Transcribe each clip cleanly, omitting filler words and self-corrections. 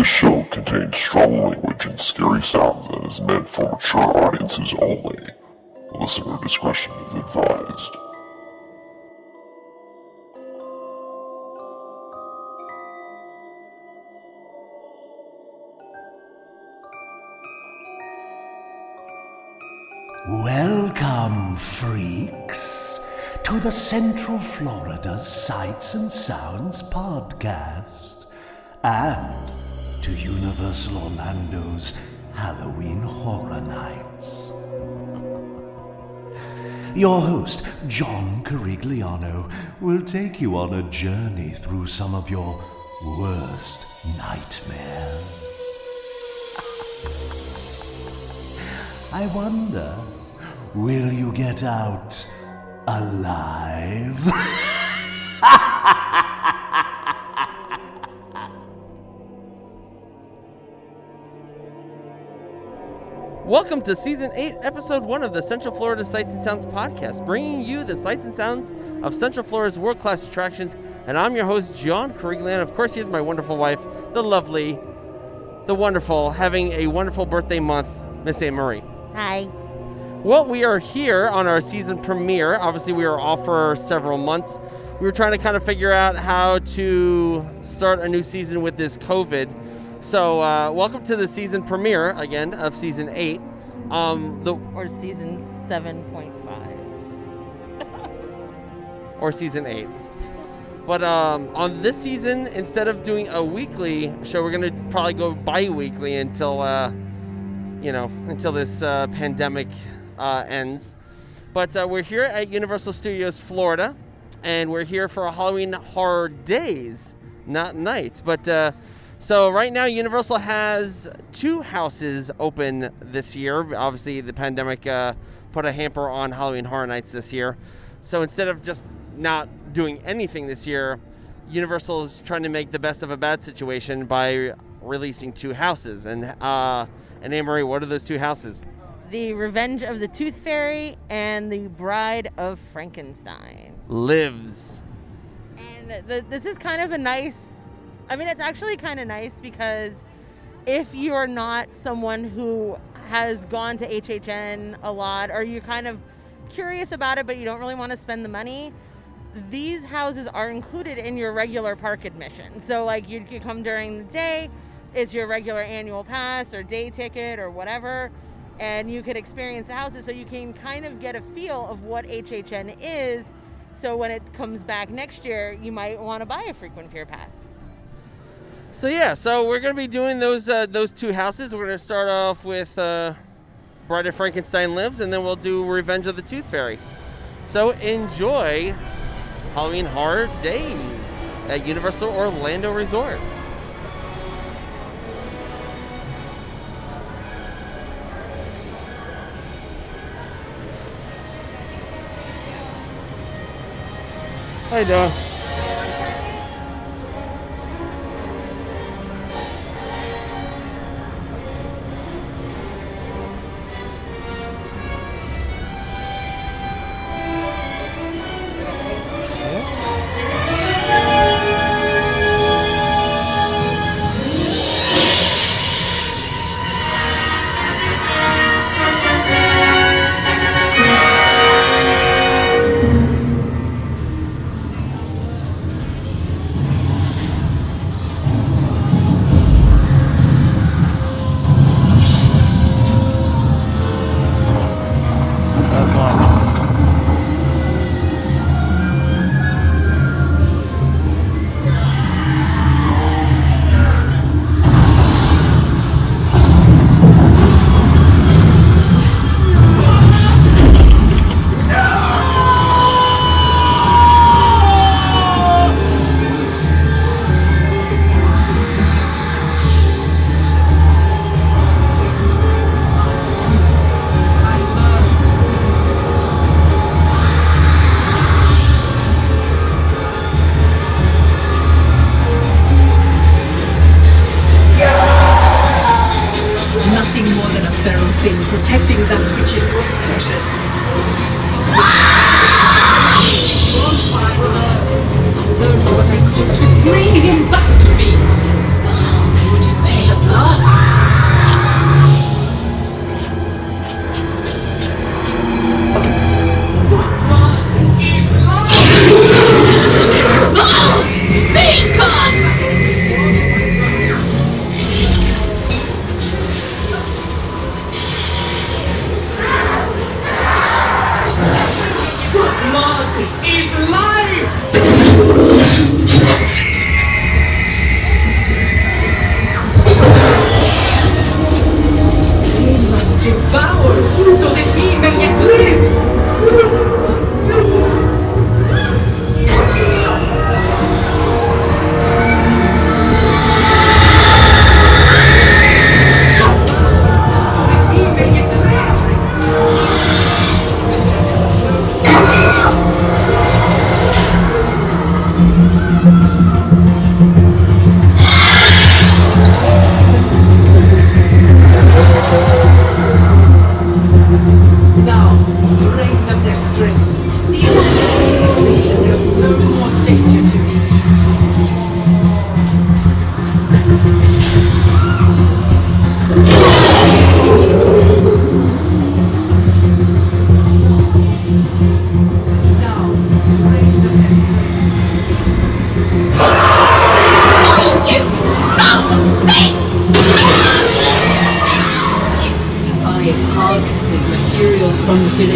show contains strong language and scary sounds that is meant for mature audiences only. Listener discretion is advised. Welcome, freaks, to the Central Florida Sights and Sounds podcast, and to Universal Orlando's Halloween Horror Nights. Your host, John Carigliano, will take you on a journey through some of your worst nightmares. I wonder, will you get out alive? Welcome to Season 8, Episode 1 of the Central Florida Sights and Sounds podcast, bringing you the sights and sounds of Central Florida's world-class attractions. And I'm your host, John Carigliano. Of course, here's my wonderful wife, the lovely, the wonderful, having a wonderful birthday month, Miss Anne Marie. Hi. Well, we are here on our season premiere. Obviously, we were off for several months. We were trying to kind of figure out how to start a new season with this COVID. So, welcome to the season premiere, again, of Season 8. Or Season 7.5. Or Season 8. But on this season, instead of doing a weekly show, we're going to probably go bi-weekly until this pandemic ends. But we're here at Universal Studios Florida, and we're here for Halloween Horror Days, not nights. But so right now, Universal has 2 houses open this year. Obviously, the pandemic put a hamper on Halloween Horror Nights this year. So instead of just not doing anything this year, Universal is trying to make the best of a bad situation by releasing 2 houses. And Anne-Marie, what are those 2 houses? The Revenge of the Tooth Fairy and The Bride of Frankenstein. Lives. And this is kind of a nice... it's actually kind of nice because if you're not someone who has gone to HHN a lot, or you're kind of curious about it but you don't really want to spend the money, these houses are included in your regular park admission. So like you could come during the day, it's your regular annual pass or day ticket or whatever, and you could experience the houses so you can kind of get a feel of what HHN is. So when it comes back next year, you might want to buy a frequent fear pass. So we're going to be doing those 2 houses. We're going to start off with Bride of Frankenstein Lives, and then we'll do Revenge of the Tooth Fairy. So enjoy Halloween Horror Days at Universal Orlando Resort. How you doing?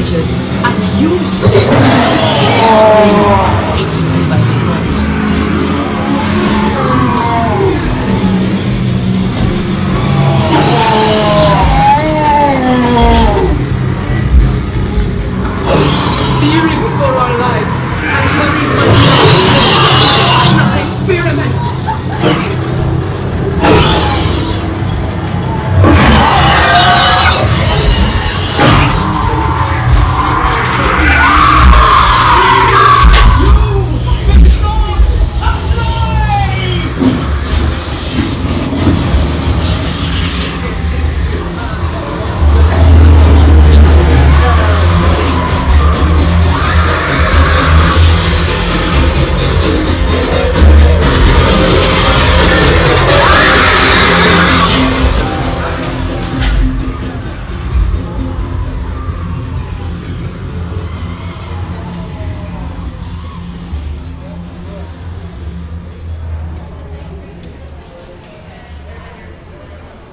privileges and use them. Taking me by his body. Fearing for our lives and having my experiment.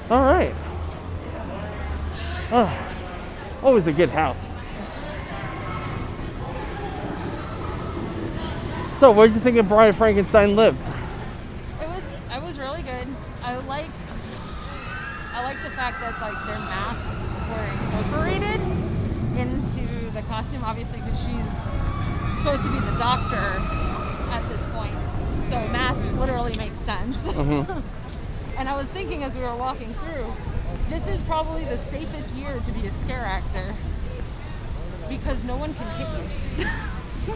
All right. Oh, always a good house. So, what did you think of Bride of Frankenstein Lives? It was really good. I like the fact that like their masks were incorporated into the costume, obviously because she's supposed to be the doctor at this point. So mask literally makes sense. Mm-hmm. And I was thinking as we were walking through, this is probably the safest year to be a scare actor because no one can hit you.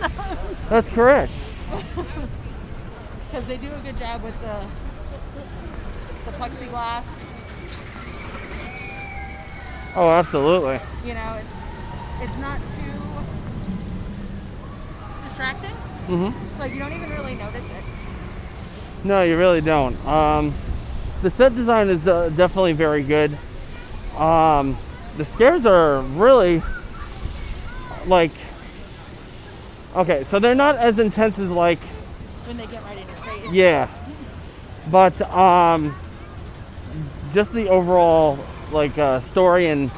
That's correct. Because they do a good job with the plexiglass. Oh, absolutely. You know, it's not too distracting. Mm-hmm. Like you don't even really notice it. No, you really don't. The set design is definitely very good. The scares are really like, okay, so they're not as intense as like, When they get right in your face. yeah, but just the overall like story and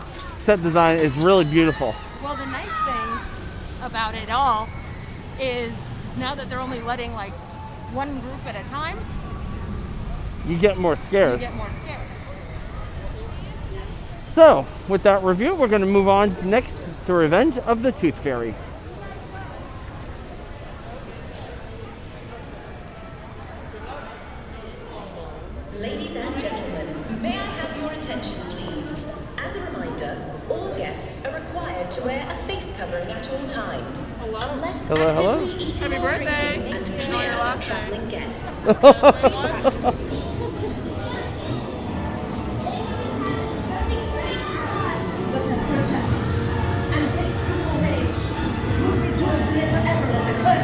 set design is really beautiful. Well, the nice thing about it all is now that they're only letting like one group at a time, You get more you scares. get more scares. So, with that review, we're going to move on next to Revenge of the Tooth Fairy. Ladies and gentlemen, may I have your attention, please? As a reminder, all guests are required to wear a face covering at all times. Unless Hello, hello. actively eating Happy or birthday. drinking and Enjoy clear your of latte. traveling guests. Please practice social distance.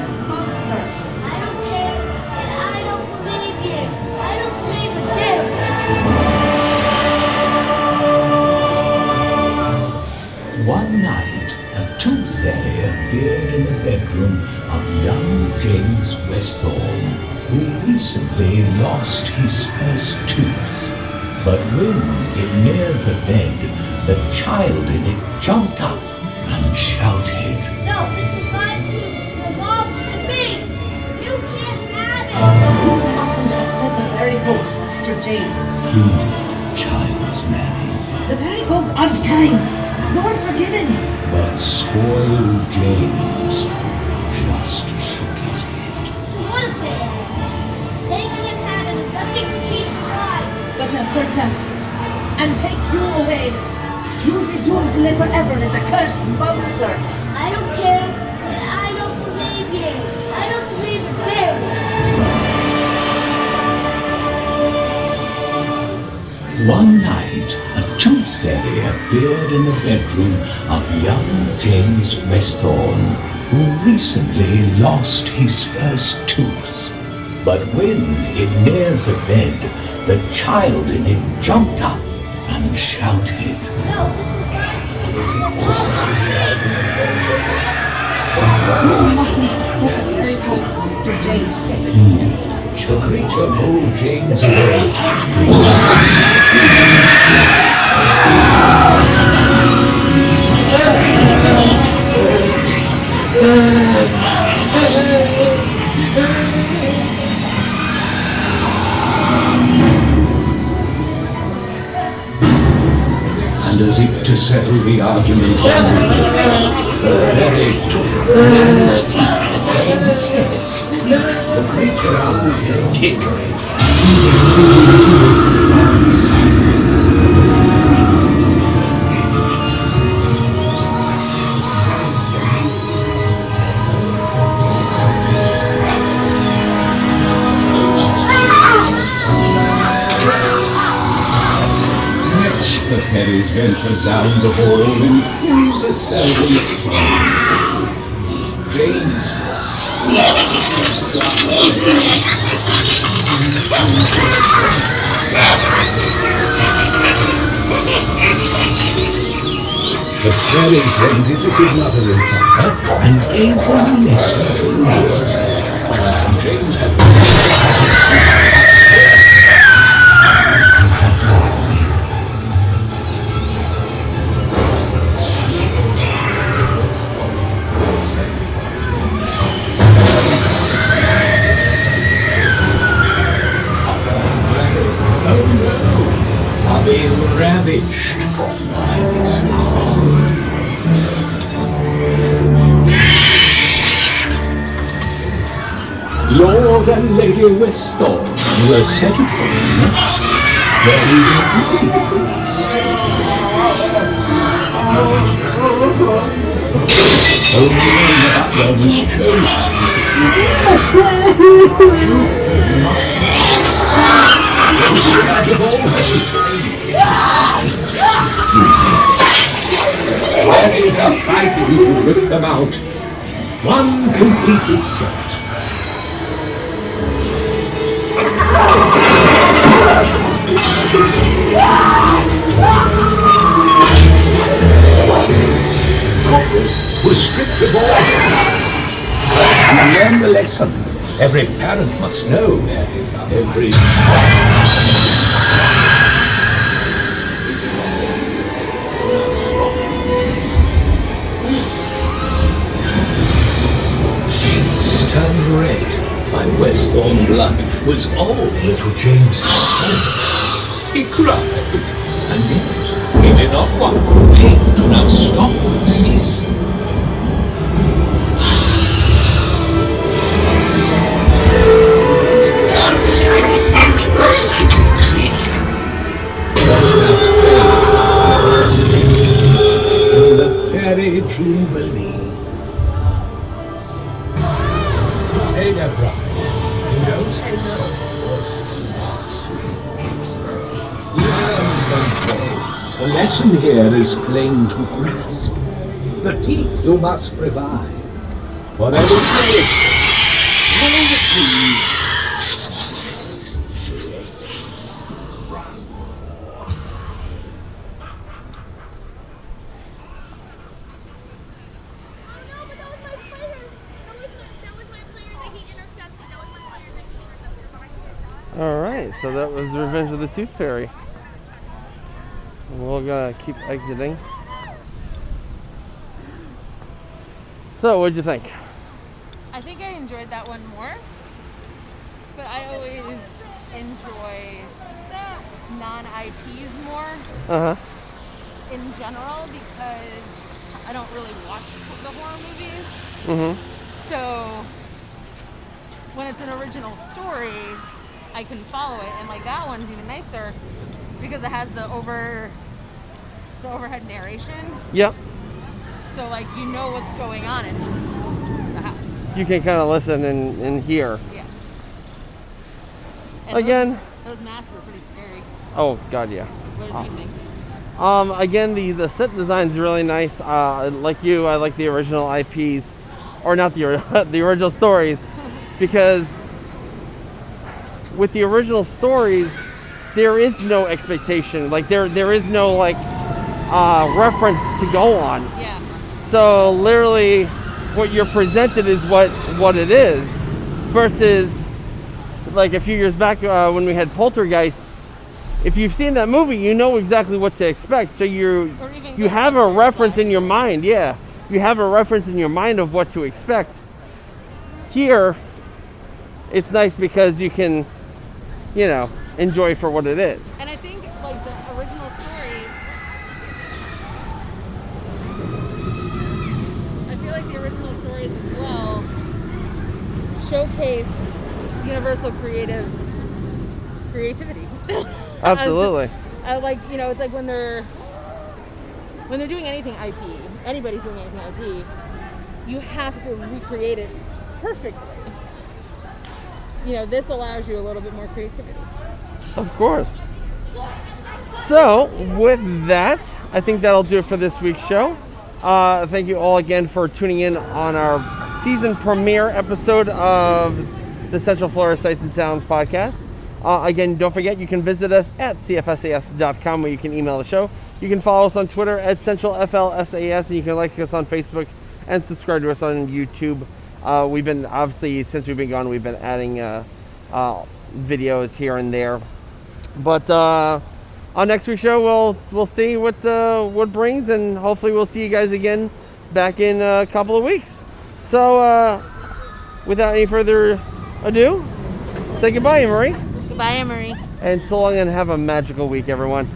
I don't care, and I don't believe you. I don't believe in them. One night, a tooth fairy appeared in the bedroom of young James Westhorn, who recently lost his first tooth. But when it neared the bed, the child in it jumped up and shouted, No, this is my tooth. It belongs to me. You can't have it. You mustn't upset the fairy folk, Mr. James. pleaded the child's nanny. The fairy folk aren't kind. You're forgiven. But spoiled James just shook his head. So what if they have? They can't have it. Nothing but teeth alive. But they'll hurt us and take you away. You'll be doomed to live forever as a cursed monster. I don't care, and I don't believe you. I don't believe in them. One night, a tooth fairy appeared in the bedroom of young James Westhorn, who recently lost his first tooth. But when it neared the bed, the child in it jumped up and shouted, No, this is my tooth. It belongs You mustn't upset the fairy folk, Mr. James. pleaded the creature pulled James away. as if to settle the argument, the fairy took the man's teeth and said, the creature owl kicked the fairies ventured down the hall and through the silent street. James The fairies then visited mother and father and gave them a lesson to learn. James had been ravished by this Lord and Lady Westhorn were set at home, very pleased. Only when the butler was There is a fight if you rip them out. One completed set. Was stripped of all. You learn the lesson. Every parent must know. Every turned red by Westhorn blood was all little James's fault. He cried, and yet he did not want the pain to now stop and cease. In the fairy jubilee. Say no, bride. Don't say no. The lesson here is plain to grasp. The teeth you must provide. Whatever it is, follow the key. Alright, so that was Revenge of the Tooth Fairy. We're gonna keep exiting. So, what'd you think? I think I enjoyed that one more, but I always enjoy non-IPs more in general because I don't really watch the horror movies. So when it's an original story, I can follow it, and like that one's even nicer because it has the overhead narration. Yep. So like you know what's going on in the house. You can kind of listen and hear. Yeah. And again, those masks are pretty scary. Oh god, yeah. What did you think? Again, the set design's really nice. Like you, I like the original IPs, or not the original stories, because with the original stories, there is no expectation. Like there is no like reference to go on. Yeah. So literally, what you're presented is what it is, versus like a few years back when we had Poltergeist. If you've seen that movie, you know exactly what to expect. So you have a reference in your mind. Yeah, you have a reference in your mind of what to expect. Here, it's nice because you can, enjoy for what it is. And I think like the original stories, the original stories as well showcase Universal Creatives' creativity. Absolutely. Like, you know, it's like when they're doing anything IP, anybody's doing anything IP, you have to recreate it perfectly. You know, this allows you a little bit more creativity. Of course. So, with that, I think that'll do it for this week's show. Thank you all again for tuning in on our season premiere episode of the Central Florida Sights and Sounds podcast. Again, don't forget, you can visit us at cfsas.com where you can email the show. You can follow us on Twitter at CentralFLSAS, and you can like us on Facebook and subscribe to us on YouTube. We've been, obviously, since we've been gone, we've been adding videos here and there. But on next week's show, we'll see what brings, and hopefully we'll see you guys again back in a couple of weeks. So, without any further ado, say goodbye, Marie. Goodbye, Emery. And so long, and have a magical week, everyone.